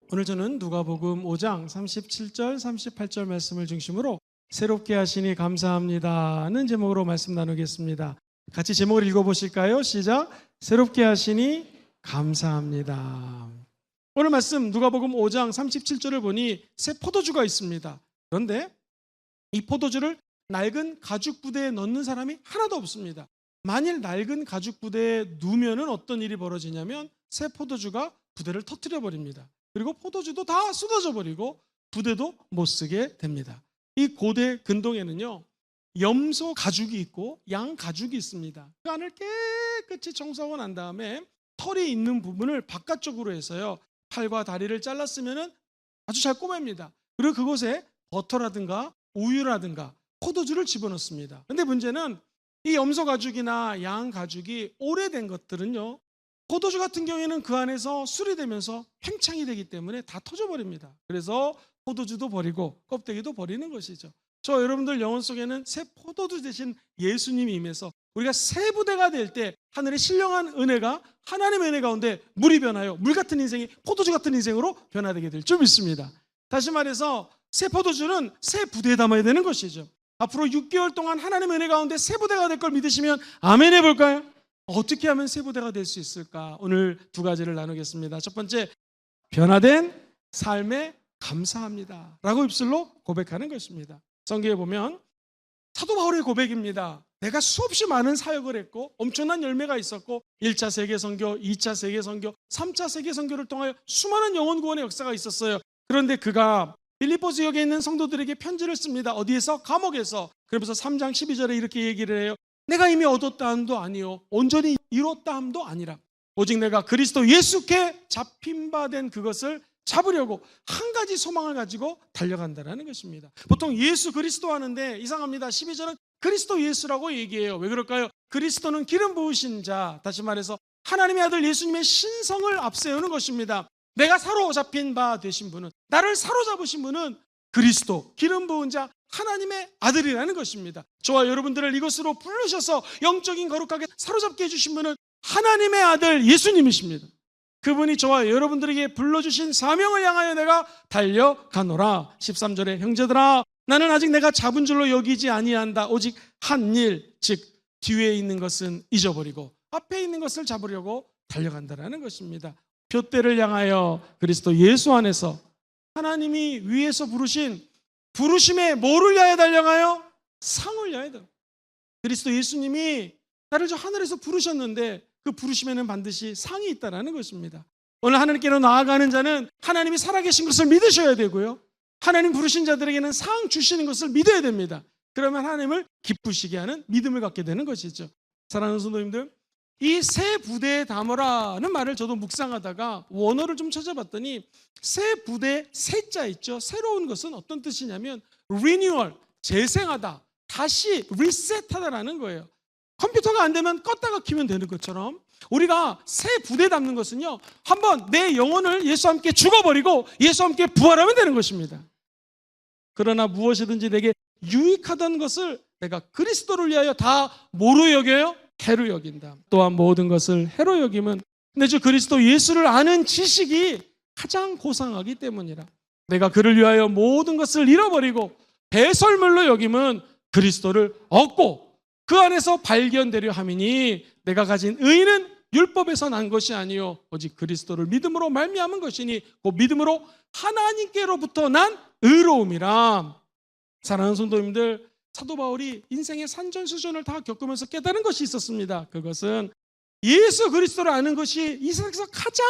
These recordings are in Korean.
오늘 저는 누가복음 5장 37절 38절 말씀을 중심으로 새롭게 하시니 감사합니다는 제목으로 말씀 나누겠습니다. 같이 제목을 읽어보실까요? 시작. 새롭게 하시니 감사합니다. 오늘 말씀 누가복음 5장 37절을 보니 새 포도주가 있습니다. 그런데 이 포도주를 낡은 가죽 부대에 넣는 사람이 하나도 없습니다. 만일 낡은 가죽 부대에 넣으면 어떤 일이 벌어지냐면 새 포도주가 부대를 터뜨려 버립니다. 그리고 포도주도 다 쏟아져 버리고 부대도 못 쓰게 됩니다. 이 고대 근동에는요, 염소 가죽이 있고 양 가죽이 있습니다. 그 안을 깨끗이 청소하고 난 다음에 털이 있는 부분을 바깥쪽으로 해서요, 팔과 다리를 잘랐으면 아주 잘 꼬맵니다. 그리고 그곳에 버터라든가 우유라든가 포도주를 집어넣습니다. 근데 문제는 이 염소 가죽이나 양 가죽이 오래된 것들은요, 포도주 같은 경우에는 그 안에서 술이 되면서 팽창이 되기 때문에 다 터져버립니다. 그래서 포도주도 버리고 껍데기도 버리는 것이죠. 저 여러분들 영혼 속에는 새 포도주 대신 예수님이 임해서 우리가 새 부대가 될 때 하늘의 신령한 은혜가 하나님의 은혜 가운데 물이 변하여 물 같은 인생이 포도주 같은 인생으로 변화되게 될 줄 믿습니다. 다시 말해서 새 포도주는 새 부대에 담아야 되는 것이죠. 앞으로 6개월 동안 하나님의 은혜 가운데 새 부대가 될 걸 믿으시면 아멘 해볼까요? 어떻게 하면 새 부대가 될 수 있을까? 오늘 두 가지를 나누겠습니다. 첫 번째, 변화된 삶에 감사합니다 라고 입술로 고백하는 것입니다. 성경에 보면 사도 바울의 고백입니다. 내가 수없이 많은 사역을 했고 엄청난 열매가 있었고 1차 세계선교, 2차 세계선교, 3차 세계선교를 통하여 수많은 영혼 구원의 역사가 있었어요. 그런데 그가 빌립보 지역에 있는 성도들에게 편지를 씁니다. 어디에서? 감옥에서. 그러면서 3장 12절에 이렇게 얘기를 해요. 내가 이미 얻었다 함도 아니요 온전히 이뤘다 함도 아니라 오직 내가 그리스도 예수께 잡힌 바 된 그것을 잡으려고 한 가지 소망을 가지고 달려간다는 것입니다. 보통 예수 그리스도 하는데 이상합니다. 12절은 그리스도 예수라고 얘기해요. 왜 그럴까요? 그리스도는 기름 부으신 자, 다시 말해서 하나님의 아들 예수님의 신성을 앞세우는 것입니다. 내가 사로잡힌 바 되신 분은, 나를 사로잡으신 분은 그리스도, 기름 부은 자, 하나님의 아들이라는 것입니다. 저와 여러분들을 이것으로 부르셔서 영적인 거룩하게 사로잡게 해주신 분은 하나님의 아들 예수님이십니다. 그분이 저와 여러분들에게 불러주신 사명을 향하여 내가 달려가노라. 13절에 형제들아 나는 아직 내가 잡은 줄로 여기지 아니한다. 오직 한 일, 즉 뒤에 있는 것은 잊어버리고 앞에 있는 것을 잡으려고 달려간다는 것입니다. 표대를 향하여 그리스도 예수 안에서 하나님이 위에서 부르신 부르심에 뭐를 위하여 달려가요? 상을 위하여 달려가요. 그리스도 예수님이 나를 저 하늘에서 부르셨는데 그 부르심에는 반드시 상이 있다는 것입니다. 오늘 하나님께로 나아가는 자는 하나님이 살아계신 것을 믿으셔야 되고요, 하나님 부르신 자들에게는 상 주시는 것을 믿어야 됩니다. 그러면 하나님을 기쁘시게 하는 믿음을 갖게 되는 것이죠. 사랑하는 성도님들, 이 새 부대에 담으라는 말을 저도 묵상하다가 원어를 좀 찾아봤더니 새 부대, 새자 있죠. 새로운 것은 어떤 뜻이냐면 리뉴얼, 재생하다, 다시 리셋하다라는 거예요. 컴퓨터가 안 되면 껐다가 켜면 되는 것처럼 우리가 새 부대에 담는 것은요, 한번 내 영혼을 예수와 함께 죽어버리고 예수와 함께 부활하면 되는 것입니다. 그러나 무엇이든지 내게 유익하던 것을 내가 그리스도를 위하여 다 뭐로 여겨요? 해로 여긴다. 또한 모든 것을 해로 여김은 내 주 그리스도 예수를 아는 지식이 가장 고상하기 때문이라. 내가 그를 위하여 모든 것을 잃어버리고 배설물로 여김은 그리스도를 얻고 그 안에서 발견되려 함이니 내가 가진 의는 율법에서 난 것이 아니요 오직 그리스도를 믿음으로 말미암은 것이니 그 믿음으로 하나님께로부터 난 의로움이라. 사랑하는 성도님들, 사도 바울이 인생의 산전수전을 다 겪으면서 깨달은 것이 있었습니다. 그것은 예수 그리스도를 아는 것이 이 세상에서 가장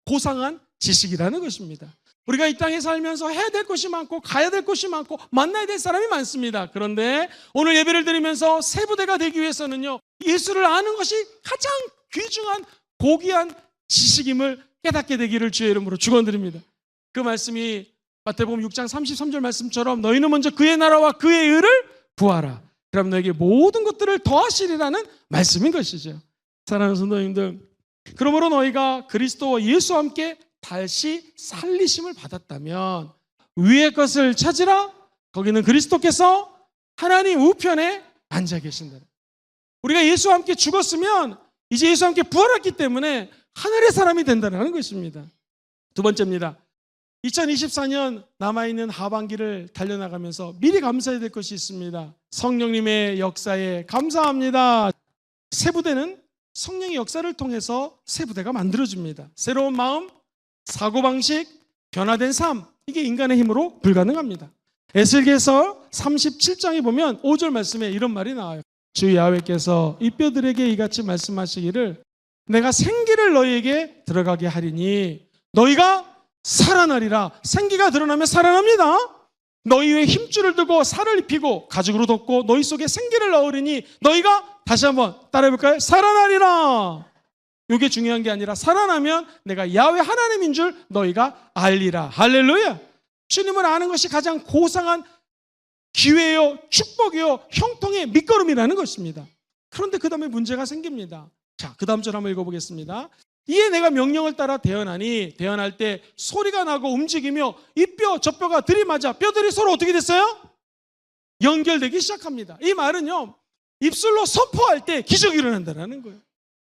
고상한 지식이라는 것입니다. 우리가 이 땅에 살면서 해야 될 것이 많고 가야 될 것이 많고 만나야 될 사람이 많습니다. 그런데 오늘 예배를 드리면서 새 부대가 되기 위해서는요, 예수를 아는 것이 가장 귀중한 고귀한 지식임을 깨닫게 되기를 주의 이름으로 축원드립니다. 그 말씀이 마태복음 6장 33절 말씀처럼 너희는 먼저 그의 나라와 그의 의를 구하라. 그럼 너에게 모든 것들을 더하시리라는 말씀인 것이죠. 사랑하는 성도님들, 그러므로 너희가 그리스도와 예수와 함께 다시 살리심을 받았다면 위의 것을 찾으라. 거기는 그리스도께서 하나님 우편에 앉아 계신다. 우리가 예수와 함께 죽었으면 이제 예수와 함께 부활했기 때문에 하늘의 사람이 된다는 것입니다. 두 번째입니다. 2024년 남아있는 하반기를 달려나가면서 미리 감사해야 될 것이 있습니다. 성령님의 역사에 감사합니다. 새 부대는 성령의 역사를 통해서 새 부대가 만들어집니다. 새로운 마음, 사고방식, 변화된 삶, 이게 인간의 힘으로 불가능합니다. 에스겔서 37장에 보면 5절 말씀에 이런 말이 나와요. 주 야훼께서 이 뼈들에게 이같이 말씀하시기를 내가 생기를 너희에게 들어가게 하리니 너희가 살아나리라. 생기가 드러나면 살아납니다. 너희 위에 힘줄을 두고 살을 입히고 가죽으로 덮고 너희 속에 생기를 넣으리니 너희가 다시 한번 따라해볼까요? 살아나리라. 이게 중요한 게 아니라 살아나면 내가 야훼 하나님인 줄 너희가 알리라. 할렐루야. 주님을 아는 것이 가장 고상한 기회요, 축복이요, 형통의 밑거름이라는 것입니다. 그런데 그 다음에 문제가 생깁니다. 자, 그 다음 절 한번 읽어보겠습니다. 이에 내가 명령을 따라 대언하니 대언할 때 소리가 나고 움직이며 이 뼈 저 뼈가 들이맞아 뼈들이 서로 어떻게 됐어요? 연결되기 시작합니다. 이 말은요, 입술로 선포할 때 기적이 일어난다는 거예요.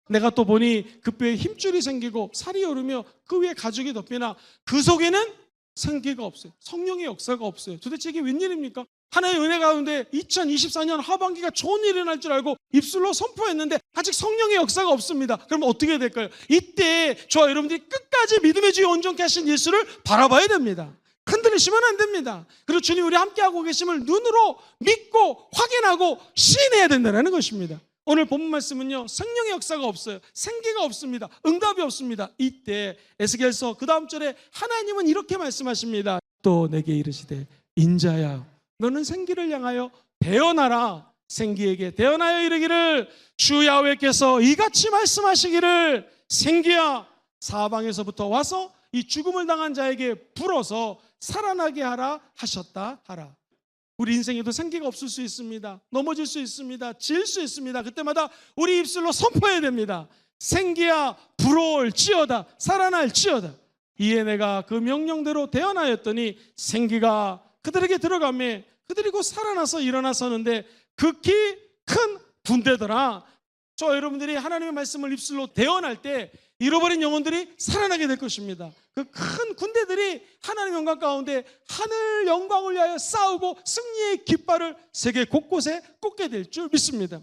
내가 또 보니 그 뼈에 힘줄이 생기고 살이 오르며 그 위에 가죽이 덮이나 그 속에는 생기가 없어요. 성령의 역사가 없어요. 도대체 이게 웬일입니까? 하나의 은혜 가운데 2024년 하반기가 좋은 일이 날 줄 알고 입술로 선포했는데 아직 성령의 역사가 없습니다. 그럼 어떻게 해야 될까요? 이때 저와 여러분들이 끝까지 믿음의 주에 온전케 하신 예수를 바라봐야 됩니다. 흔들리시면 안 됩니다. 그리고 주님 우리 함께하고 계심을 눈으로 믿고 확인하고 시인해야 된다는 것입니다. 오늘 본문 말씀은요, 성령의 역사가 없어요. 생기가 없습니다. 응답이 없습니다. 이때 에스겔서 그 다음 절에 하나님은 이렇게 말씀하십니다. 또 내게 이르시되 인자야 너는 생기를 향하여 대언하라. 생기에게 대언하여 이르기를 주 야훼께서 이같이 말씀하시기를 생기야 사방에서부터 와서 이 죽음을 당한 자에게 불어서 살아나게 하라 하셨다 하라. 우리 인생에도 생기가 없을 수 있습니다. 넘어질 수 있습니다. 질 수 있습니다. 그때마다 우리 입술로 선포해야 됩니다. 생기야 불어올지어다 살아날지어다. 이에 내가 그 명령대로 대언하였더니 생기가 그들에게 들어가매 그들이 곧 살아나서 일어나서는데 극히 큰 군대더라. 저 여러분들이 하나님의 말씀을 입술로 대언할 때 잃어버린 영혼들이 살아나게 될 것입니다. 그 큰 군대들이 하나님의 영광 가운데 하늘 영광을 위하여 싸우고 승리의 깃발을 세계 곳곳에 꽂게 될 줄 믿습니다.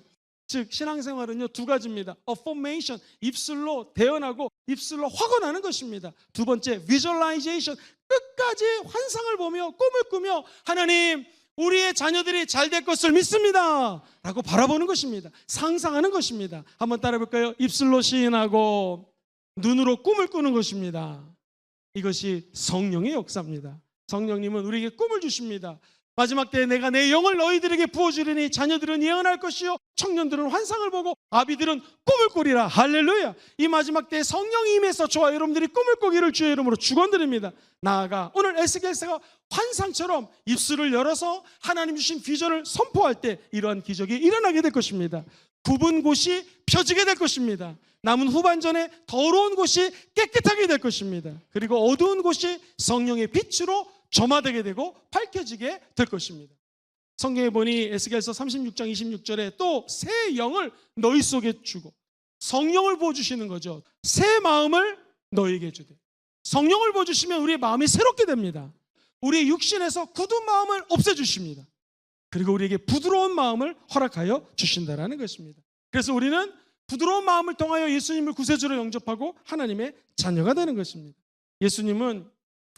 즉 신앙생활은요 두 가지입니다. affirmation, 입술로 대언하고 입술로 확언하는 것입니다. 두 번째 visualization, 끝까지 환상을 보며 꿈을 꾸며 하나님 우리의 자녀들이 잘 될 것을 믿습니다 라고 바라보는 것입니다. 상상하는 것입니다. 한번 따라해 볼까요? 입술로 시인하고 눈으로 꿈을 꾸는 것입니다. 이것이 성령의 역사입니다. 성령님은 우리에게 꿈을 주십니다. 마지막 때에 내가 내 영을 너희들에게 부어주리니 자녀들은 예언할 것이요 청년들은 환상을 보고 아비들은 꿈을 꾸리라. 할렐루야. 이 마지막 때에 성령이 임해서 저와 여러분들이 꿈을 꾸기를 주의 이름으로 축원드립니다. 나아가 오늘 에스겔서가 환상처럼 입술을 열어서 하나님 주신 비전을 선포할 때 이러한 기적이 일어나게 될 것입니다. 굽은 곳이 펴지게 될 것입니다. 남은 후반전에 더러운 곳이 깨끗하게 될 것입니다. 그리고 어두운 곳이 성령의 빛으로 점화되게 되고 밝혀지게 될 것입니다. 성경에 보니 에스겔서 36장 26절에 또 새 영을 너희 속에 주고 성령을 부어주시는 거죠. 새 마음을 너희에게 주되 성령을 부어주시면 우리의 마음이 새롭게 됩니다. 우리의 육신에서 굳은 마음을 없애주십니다. 그리고 우리에게 부드러운 마음을 허락하여 주신다는 것입니다. 그래서 우리는 부드러운 마음을 통하여 예수님을 구세주로 영접하고 하나님의 자녀가 되는 것입니다. 예수님은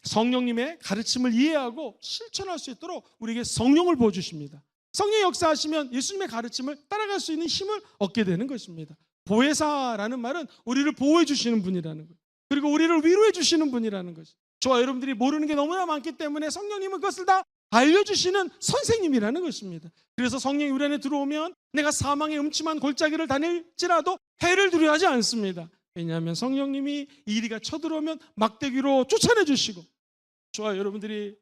성령님의 가르침을 이해하고 실천할 수 있도록 우리에게 성령을 부어주십니다. 성령이 역사하시면 예수님의 가르침을 따라갈 수 있는 힘을 얻게 되는 것입니다. 보혜사라는 말은 우리를 보호해 주시는 분이라는 것, 그리고 우리를 위로해 주시는 분이라는 것. 저와 여러분들이 모르는 게 너무나 많기 때문에 성령님은 그것을 다 알려주시는 선생님이라는 것입니다. 그래서 성령이 우리 안에 들어오면 내가 사망의 음침한 골짜기를 다닐지라도 해를 두려워하지 않습니다. 왜냐하면 성령님이 이리가 쳐들어오면 막대기로 쫓아내 주시고, 저와 여러분들이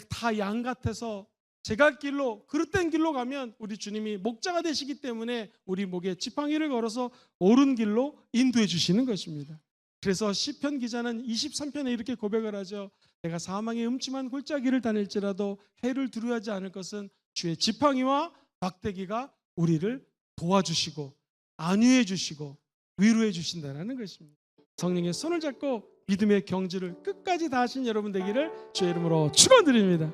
다 양 같아서 제갈 길로 그릇된 길로 가면 우리 주님이 목자가 되시기 때문에 우리 목에 지팡이를 걸어서 옳은 길로 인도해 주시는 것입니다. 그래서 시편 기자는 23편에 이렇게 고백을 하죠. 내가 사망의 음침한 골짜기를 다닐지라도 해를 두려워하지 않을 것은 주의 지팡이와 막대기가 우리를 도와주시고 안위해 주시고 위로해 주신다는 것입니다. 성령의 손을 잡고 믿음의 경주를 끝까지 다하신 여러분 되기를 주의 이름으로 축원드립니다.